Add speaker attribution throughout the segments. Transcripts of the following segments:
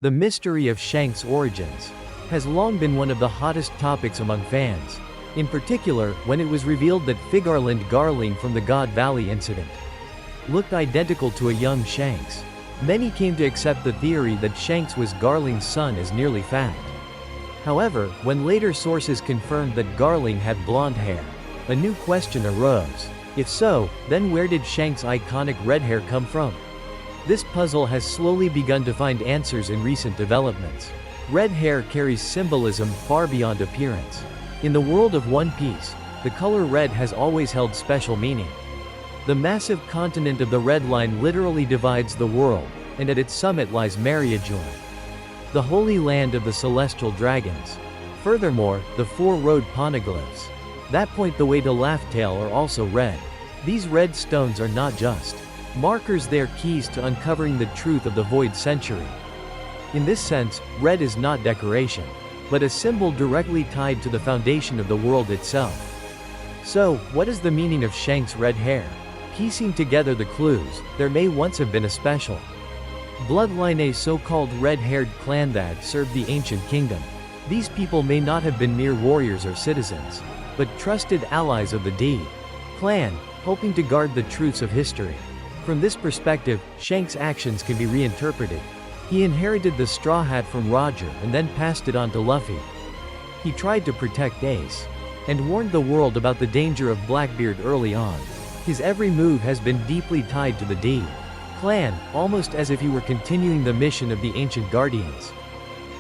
Speaker 1: The mystery of Shanks' origins has long been one of the hottest topics among fans, in particular when it was revealed that Figarland Garling from the God Valley incident looked identical to a young Shanks. Many came to accept the theory that Shanks was Garling's son as nearly fact. However, when later sources confirmed that Garling had blonde hair, a new question arose. If so, then where did Shanks' iconic red hair come from? This puzzle has slowly begun to find answers in recent developments. Red hair carries symbolism far beyond appearance. In the world of One Piece, the color red has always held special meaning. The massive continent of the Red Line literally divides the world, and at its summit lies Mariajoy, the holy land of the celestial dragons. Furthermore, the four-road poneglyphs that point the way to Laugh Tale are also red. These red stones are not just markers, they are keys to uncovering the truth of the Void Century. In this sense, red is not decoration, but a symbol directly tied to the foundation of the world itself. So, what is the meaning of Shanks' red hair? Piecing together the clues, there may once have been a special bloodline, a so-called red-haired clan that served the ancient kingdom. These people may not have been mere warriors or citizens, but trusted allies of the D clan, hoping to guard the truths of history. From this perspective, Shanks' actions can be reinterpreted. He inherited the straw hat from Roger and then passed it on to Luffy. He tried to protect Ace and warned the world about the danger of Blackbeard early on. His every move has been deeply tied to the D clan, almost as if he were continuing the mission of the ancient Guardians.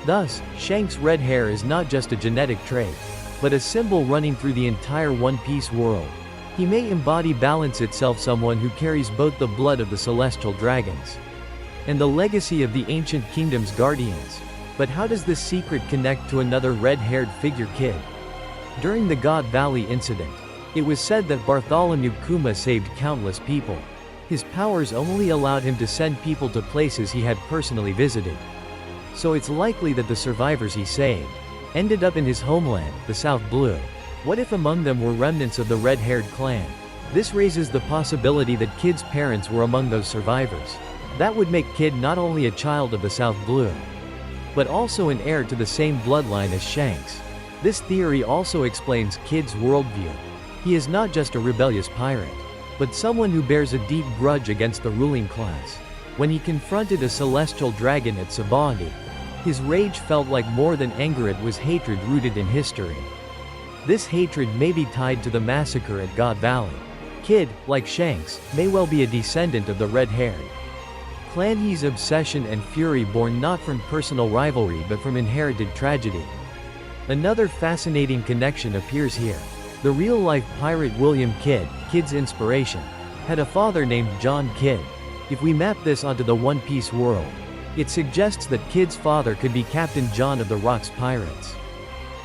Speaker 1: Thus, Shanks' red hair is not just a genetic trait, but a symbol running through the entire One Piece world. He may embody balance itself, someone who carries both the blood of the celestial dragons and the legacy of the ancient kingdom's guardians. But how does this secret connect to another red-haired figure, Kid? During the God Valley incident, it was said that Bartholomew Kuma saved countless people. His powers only allowed him to send people to places he had personally visited. So it's likely that the survivors he saved ended up in his homeland, the South Blue. What if among them were remnants of the red-haired clan? This raises the possibility that Kid's parents were among those survivors. That would make Kid not only a child of the South Blue, but also an heir to the same bloodline as Shanks. This theory also explains Kid's worldview. He is not just a rebellious pirate, but someone who bears a deep grudge against the ruling class. When he confronted a celestial dragon at Sabaody, his rage felt like more than anger, it was hatred rooted in history. This hatred may be tied to the massacre at God Valley. Kid, like Shanks, may well be a descendant of the red-haired clan. His obsession and fury born not from personal rivalry but from inherited tragedy. Another fascinating connection appears here. The real-life pirate William Kidd, Kid's inspiration, had a father named John Kidd. If we map this onto the One Piece world, it suggests that Kid's father could be Captain John of the Rock's pirates.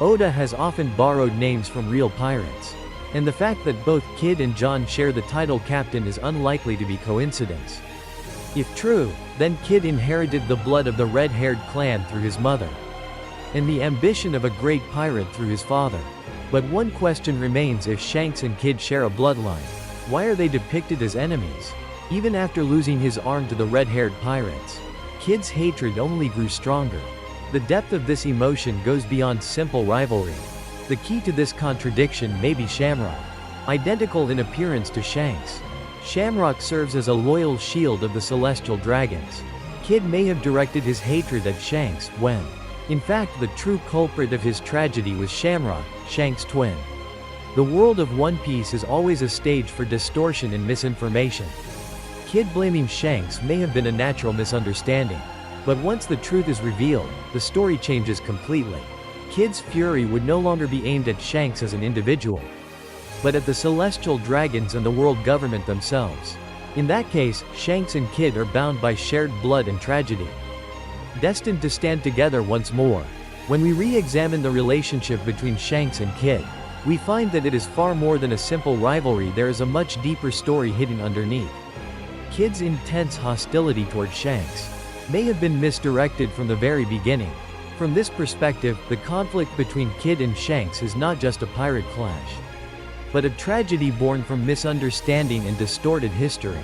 Speaker 1: Oda has often borrowed names from real pirates, and the fact that both Kid and John share the title Captain is unlikely to be coincidence. If true, then Kid inherited the blood of the red-haired clan through his mother, and the ambition of a great pirate through his father. But one question remains: if Shanks and Kid share a bloodline, why are they depicted as enemies? Even after losing his arm to the red-haired pirates, Kid's hatred only grew stronger. The depth of this emotion goes beyond simple rivalry. The key to this contradiction may be Shamrock. Identical in appearance to Shanks, Shamrock serves as a loyal shield of the celestial dragons. Kid may have directed his hatred at Shanks, when, in fact, the true culprit of his tragedy was Shamrock, Shanks' twin. The world of One Piece is always a stage for distortion and misinformation. Kid blaming Shanks may have been a natural misunderstanding. But once the truth is revealed, the story changes completely. Kid's fury would no longer be aimed at Shanks as an individual, but at the celestial dragons and the world government themselves. In that case, Shanks and Kid are bound by shared blood and tragedy, destined to stand together once more. When we re-examine the relationship between Shanks and Kid, we find that it is far more than a simple rivalry. There is a much deeper story hidden underneath. Kid's intense hostility toward Shanks may have been misdirected from the very beginning. From this perspective, the conflict between Kid and Shanks is not just a pirate clash, but a tragedy born from misunderstanding and distorted history.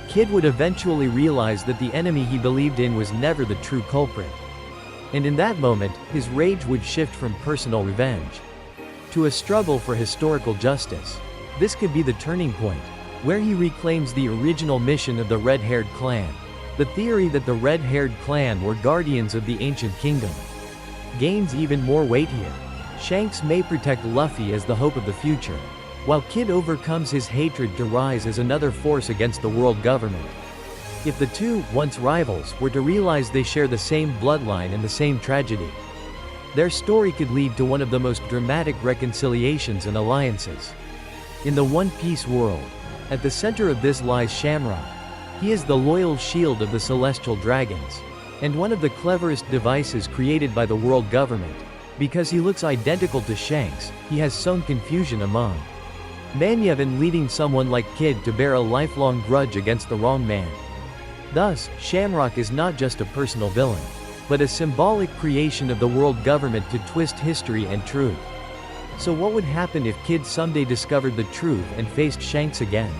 Speaker 1: Kid would eventually realize that the enemy he believed in was never the true culprit. And in that moment, his rage would shift from personal revenge to a struggle for historical justice. This could be the turning point, where he reclaims the original mission of the red-haired clan. The theory that the red-haired clan were guardians of the ancient kingdom gains even more weight here. Shanks may protect Luffy as the hope of the future, while Kid overcomes his hatred to rise as another force against the world government. If the two, once rivals, were to realize they share the same bloodline and the same tragedy, their story could lead to one of the most dramatic reconciliations and alliances in the One Piece world. At the center of this lies Shamrock. He is the loyal shield of the Celestial Dragons, and one of the cleverest devices created by the world government. Because he looks identical to Shanks, he has sown confusion among many, even leading someone like Kid to bear a lifelong grudge against the wrong man. Thus, Shamrock is not just a personal villain, but a symbolic creation of the world government to twist history and truth. So what would happen if Kid someday discovered the truth and faced Shanks again?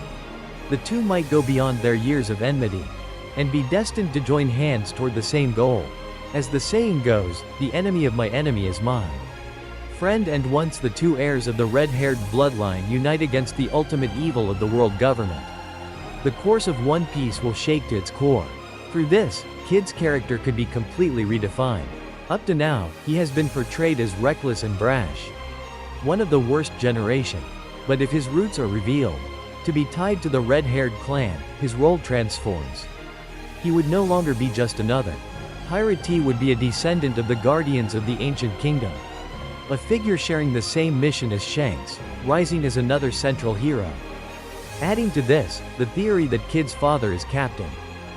Speaker 1: The two might go beyond their years of enmity and be destined to join hands toward the same goal. As the saying goes, the enemy of my enemy is mine friend, and once the two heirs of the red-haired bloodline unite against the ultimate evil of the world government, the course of One Piece will shake to its core. Through this, Kid's character could be completely redefined. Up to now, he has been portrayed as reckless and brash, one of the worst generation. But if his roots are revealed to be tied to the red-haired clan, his role transforms. He would no longer be just another pirate, he would be a descendant of the guardians of the ancient kingdom, a figure sharing the same mission as Shanks, rising as another central hero. Adding to this, the theory that Kid's father is Captain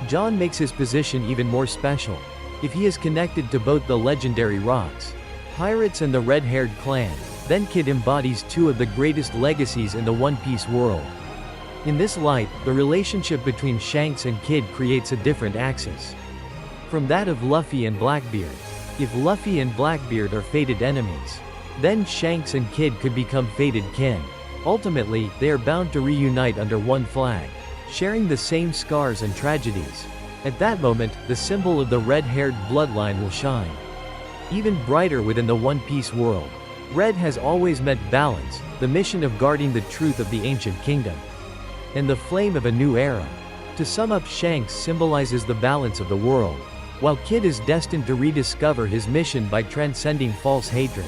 Speaker 1: John makes his position even more special. If he is connected to both the legendary Rocks pirates and the red-haired clan, then Kid embodies two of the greatest legacies in the One Piece world. In this light, the relationship between Shanks and Kid creates a different axis from that of Luffy and Blackbeard. If Luffy and Blackbeard are fated enemies, then Shanks and Kid could become fated kin. Ultimately, they are bound to reunite under one flag, sharing the same scars and tragedies. At that moment, the symbol of the red-haired bloodline will shine even brighter within the One Piece world. Red has always meant balance, the mission of guarding the truth of the ancient kingdom, and the flame of a new era. To sum up, Shanks symbolizes the balance of the world, while Kid is destined to rediscover his mission by transcending false hatred.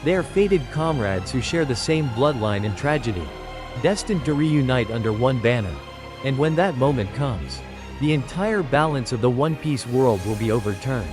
Speaker 1: They are fated comrades who share the same bloodline and tragedy, destined to reunite under one banner. And when that moment comes, the entire balance of the One Piece world will be overturned.